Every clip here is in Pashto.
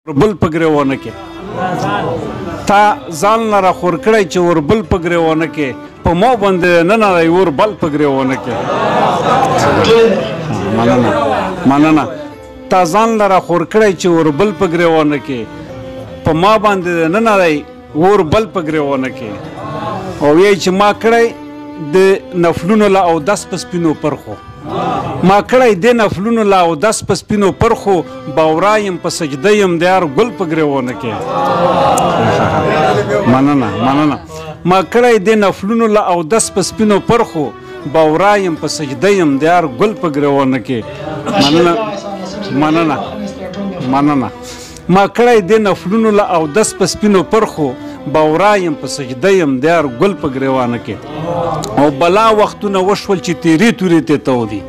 بل په ګریوانه کې تا ځان نه راخور کړی چې ور بل په ګریوانه کې په ما باندې نه نری ور بل په ګریوانه کې مننه تا ځان نه راخور کړی چې ور بل په ګریوانه کې په ما باندې نه نری ور بل په ګریوانه کې او یې چې ما کړی د نفلونو له اودس په سپینو پرخو ما کړی د نفلونو له اودس په سپینو پرخو باورا یم په سجده یم د یار ګل په ګریوانه کې مننه ما کړی د نفلونو له اودس په سپینو پرخو باورا یم په سجده یم د یار ګل په ګریوانه کې مننه ما کړی د نفلونو له اودس په سپینو پرخو باورا یم په سجده یم د یار ګل په ګریوانه کې او بلا وختونه وشول چې تیری تورې ته تودي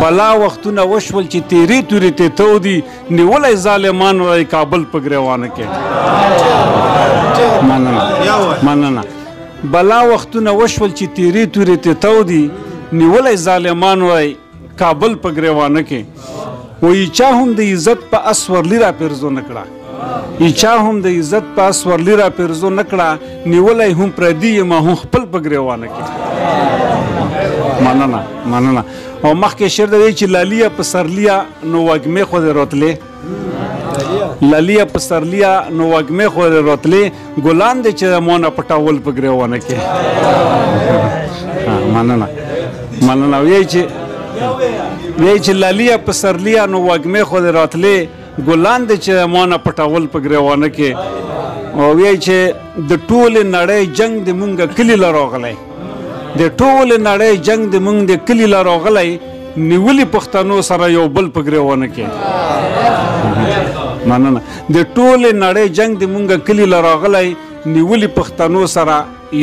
بلا وختونه وشول چې تیری تورې ته تودي نیولای ظالمان وای کابل په ګریوانه کې مننه بلا وختونه وشول چې تیری تورې ته تودي نیولای ظالمان وای کابل په ګریوانه کې وای چا هم د عزت په اسورلی را پیرزو نکړه چا هم د عزت په اسورلی را پیرزو نکړه نیولای هم پردي ما هم خپل په ګریوانه کې مننه او مخکې شعر دی چې لالیا په سرلیا نو وږمې خو دې راتلې لالیا په سرلیا نو وږمې خو دې راتلې ګلان دې چې مونه پټاول په ګریوانه کې مننه وی چې لالیا په سرلیا نو وږمې خو دې راتلې ګلان دې چې مونه پټاول په ګریوانه کې او وی چې د ټولې نړۍ جنگ دې مونږ کلی له راغلی د ټولې نړۍ جنگ دې مونږ د کلی له راغلی نیولي پښتنو سره یو بل په ګریوانه کې مننه د ټولې نړۍ جنگ دې مونږ کلی له راغلی نیولي پښتنو سره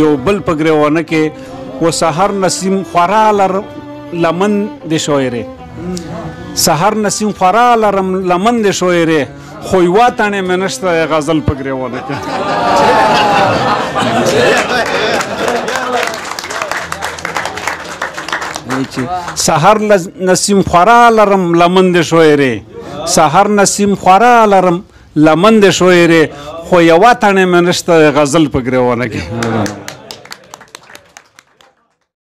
یو بل په ګریوانه کې و سحر نسیم خورا لمن د شاعرې سحر نسیم خورا لمن د شاعرې خو یوه تڼې مې نشته غزل په ګریوانه کې سحر نسیم خورا لرم لمن د شاعرې سحر نسیم خورا لرم لمن د شاعرې خو یوه تڼې مې نشته غزل په ګریوانه کې